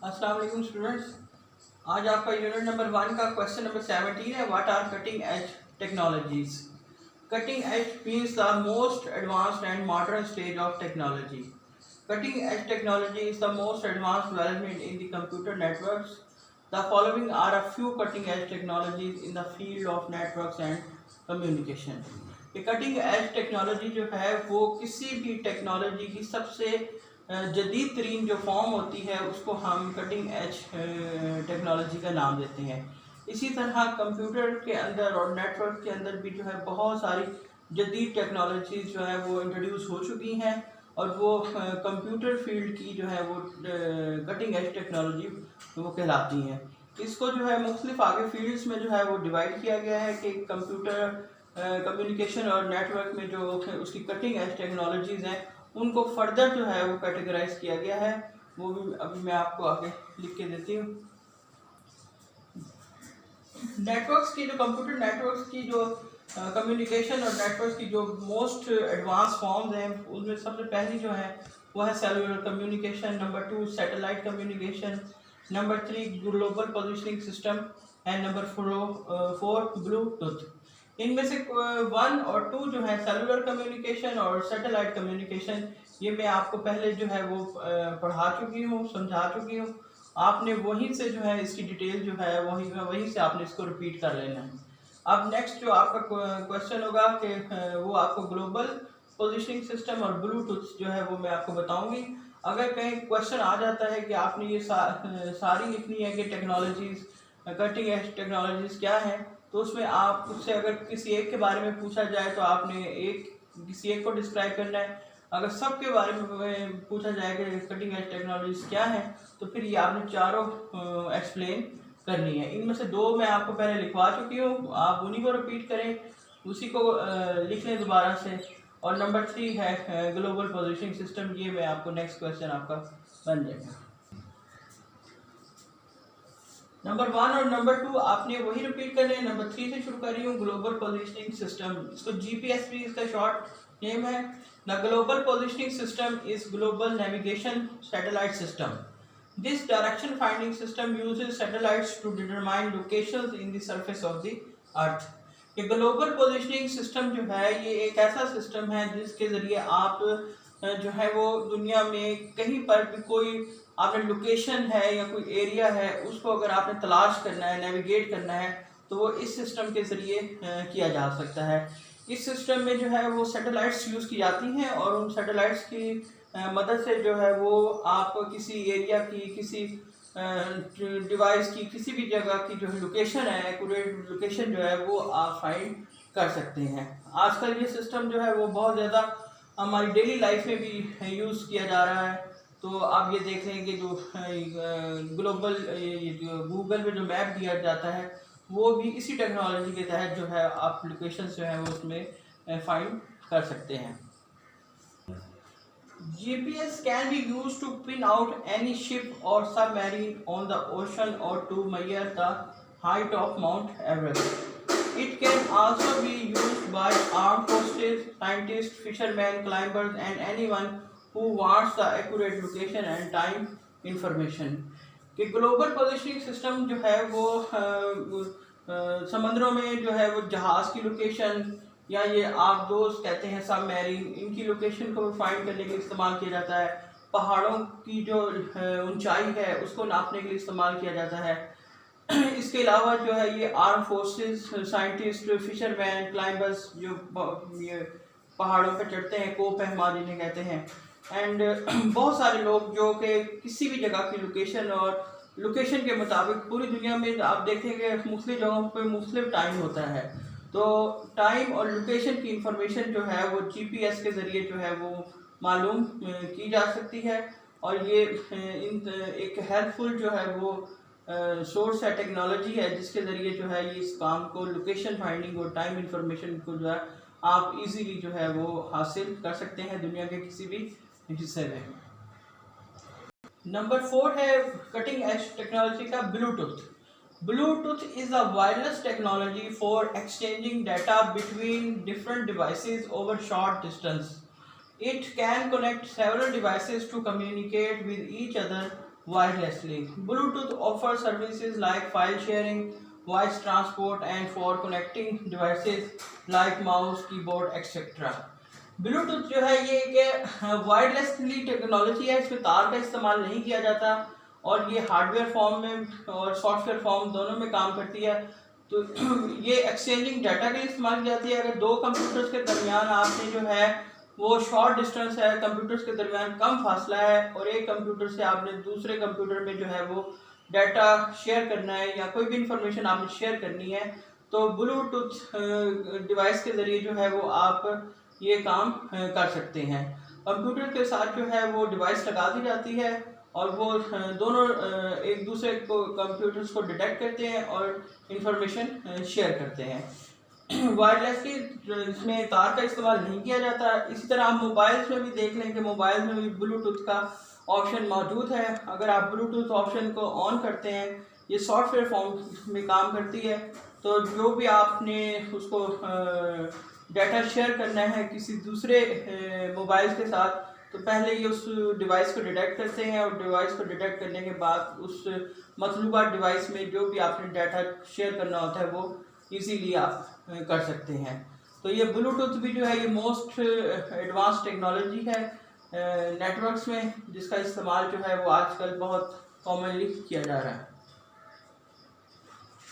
अस्सलाम वालेकुम स्टूडेंट्स। आज आपका यूनिट नंबर 1 का क्वेश्चन नंबर 17 है, what are cutting edge technologies. Cutting edge means the most advanced and modern stage of technology. Cutting edge technology is the most advanced development in the computer networks. The following are a few cutting edge technologies in the field of networks and communication. ये cutting edge technology जो है वो किसी भी technology की सबसे जदीद तरीन जो फॉर्म होती है उसको हम कटिंग एज टेक्नोलॉजी का नाम देते हैं। इसी तरह कंप्यूटर के अंदर और नेटवर्क के अंदर भी जो है बहुत सारी जदीद टेक्नोलॉजीज जो है वो इंट्रोड्यूस हो चुकी हैं और वो कंप्यूटर फील्ड की जो है वो कटिंग एज टेक्नोलॉजी वो कहलाती हैं। इसको जो है मुख्तलिफ आगे फील्ड्स में जो है वो डिवाइड किया गया है कि कंप्यूटर कम्युनिकेशन और नेटवर्क में जो उसकी कटिंग एज टेक्नोलॉजीज़ हैं उनको फर्दर जो है वो कैटेगराइज किया गया है। वो भी अभी मैं आपको आगे लिख के देती हूँ। नेटवर्क्स की जो कंप्यूटर नेटवर्क्स की जो कम्युनिकेशन और नेटवर्क्स की जो मोस्ट एडवांस फॉर्म्स हैं उनमें सबसे पहली जो है वो है cellular communication, number 2 satellite communication, number 3 global positioning system and number 4 Bluetooth. इनमें से 1 और 2 जो है सेलुलर कम्युनिकेशन और सैटेलाइट कम्युनिकेशन, ये मैं आपको पहले जो है वो पढ़ा चुकी हूँ, समझा चुकी हूँ। आपने वहीं से जो है इसकी डिटेल जो है वहीं से आपने इसको रिपीट कर लेना है। अब नेक्स्ट जो आपका क्वेश्चन होगा कि वो आपको ग्लोबल पोजिशनिंग सिस्टम और ब्लूटूथ जो है वो मैं आपको बताऊंगी। अगर कहीं क्वेश्चन आ जाता है कि आपने ये सारी लिखनी है कि टेक्नोलॉजीज कटिंग एज टेक्नोलॉजीज क्या है, तो उसमें आप उससे अगर किसी एक के बारे में पूछा जाए तो आपने किसी एक को डिस्क्राइब करना है। अगर सब के बारे में पूछा जाए कि कटिंग एज टेक्नोलॉजीज क्या है तो फिर ये आपने चारों एक्सप्लेन करनी है। इनमें से 2 मैं आपको पहले लिखवा चुकी हूँ, आप उन्हीं को रिपीट करें, उसी को लिख लें दोबारा से। और नंबर 3 है ग्लोबल पोजिशनिंग सिस्टम, ये मैं आपको नेक्स्ट क्वेश्चन आपका बन जाएगा। नंबर 1 और नंबर 2 आपने वही रिपीट करने हैं। नंबर 3 से शुरू कर रही हूँ, ग्लोबल पोजिशनिंग सिस्टम। इसको जीपीएसपी इसका शॉर्ट नेम है। The global positioning system is global navigation satellite system. This direction finding system uses satellites to determine locations in the surface of the earth. ये ग्लोबल पोजिशनिंग सिस्टम जो है ये एक ऐसा सिस्टम है जिसके ज़रिए आप जो है वो दुनिया में कहीं पर भी कोई आपने लोकेशन है या कोई एरिया है उसको अगर आपने तलाश करना है, नेविगेट करना है, तो वो इस सिस्टम के ज़रिए किया जा सकता है। इस सिस्टम में जो है वो सैटेलाइट्स यूज़ की जाती हैं और उन सैटेलाइट्स की मदद से जो है वो आप किसी एरिया की, किसी डिवाइस की, किसी भी जगह की जो लोकेशन है, एक्यूरेट लोकेशन जो है वो आप फाइंड कर सकते हैं। आजकल ये सिस्टम जो है वो बहुत ज़्यादा हमारी डेली लाइफ में भी यूज़ किया जा रहा है। तो आप ये देख लें कि जो ग्लोबल गूगल पे जो मैप दिया जाता है वो भी इसी टेक्नोलॉजी के तहत जो है आप लोकेशन जो है वो उसमें फाइंड कर सकते हैं। GPS can be used to pin out any ship or submarine on the ocean or to measure the height of Mount Everest. It can also be used by armed forces, scientists, fishermen, climbers, and anyone who wants the accurate location and time information. कि global positioning system जो है वो समंदरों में जो है वो जहाज़ की लोकेशन या ये आप दोस्त कहते हैं सबमरीन, इनकी लोकेशन को फाइंड करने के लिए इस्तेमाल किया जाता है। पहाड़ों की जो ऊंचाई है उसको नापने के लिए इस्तेमाल किया जाता है। इसके अलावा जो है ये arm forces, scientist, fisherman, climbers जो ये पहाड़ों पर चढ़ते हैं, को पहमा जिन्हें कहते हैं, एंड बहुत सारे लोग जो कि किसी भी जगह की लोकेशन और लोकेशन के मुताबिक पूरी दुनिया में आप देखेंगे मुख्तलिफ जगहों पे मुख्तलिफ टाइम होता है। तो टाइम और लोकेशन की इंफॉर्मेशन जो है वो जीपीएस के ज़रिए जो है वो मालूम की जा सकती है। और ये एक हेल्पफुल जो है वो सोर्स है, टेक्नोलॉजी है, जिसके ज़रिए जो है ये इस काम को लोकेशन फाइंडिंग और टाइम इंफॉर्मेशन को जो है आप इजीली जो है वो हासिल कर सकते हैं दुनिया के किसी भी हिस्से में। नंबर 4 है कटिंग एज टेक्नोलॉजी का Bluetooth. Bluetooth is a wireless technology for exchanging data between different devices over short distance. It can connect several devices to communicate with each other wirelessly. Bluetooth offers services like file sharing, voice transport, and for connecting devices like mouse, keyboard, etc. Bluetooth जो है ये कि wirelessly technology है, इसमें तार का इस्तेमाल नहीं किया जाता और ये हार्डवेयर फॉर्म में और सॉफ्टवेयर फॉर्म दोनों में काम करती है। तो ये एक्सचेंजिंग डाटा के लिए इस्तेमाल की जाती है। अगर दो कंप्यूटर्स के दरमियान आपने जो है वो शॉर्ट डिस्टेंस है, कंप्यूटर्स के दरमियान कम फासला है और एक कंप्यूटर से आपने दूसरे कंप्यूटर में जो है वो डाटा शेयर करना है या कोई भी इंफॉर्मेशन आपने शेयर करनी है, तो ब्लूटूथ डिवाइस के ज़रिए जो है वो आप ये काम कर सकते हैं। कंप्यूटर के साथ जो है वो डिवाइस लगा दी जाती है और वो दोनों एक दूसरे को कंप्यूटर्स को डिटेक्ट करते हैं और इंफॉर्मेशन शेयर करते हैं। वायरलेसली इसमें तार का इस्तेमाल नहीं किया जाता। इसी तरह आप मोबाइल्स में भी देख लें कि मोबाइल में भी ब्लूटूथ का ऑप्शन मौजूद है। अगर आप ब्लूटूथ ऑप्शन को ऑन करते हैं, ये सॉफ्टवेयर फॉर्म में काम करती है, तो जो भी आपने उसको डाटा शेयर करना है किसी दूसरे मोबाइल के साथ, तो पहले ये उस डिवाइस को डिटेक्ट करते हैं और डिवाइस को डिटेक्ट करने के बाद उस मतलूबा डिवाइस में जो भी आपने डाटा शेयर करना होता है वो इजीली आप कर सकते हैं। तो ये ब्लूटूथ भी जो है ये मोस्ट एडवांस टेक्नोलॉजी है नेटवर्क्स में, जिसका इस्तेमाल जो है वो आजकल बहुत कॉमनली किया जा रहा है।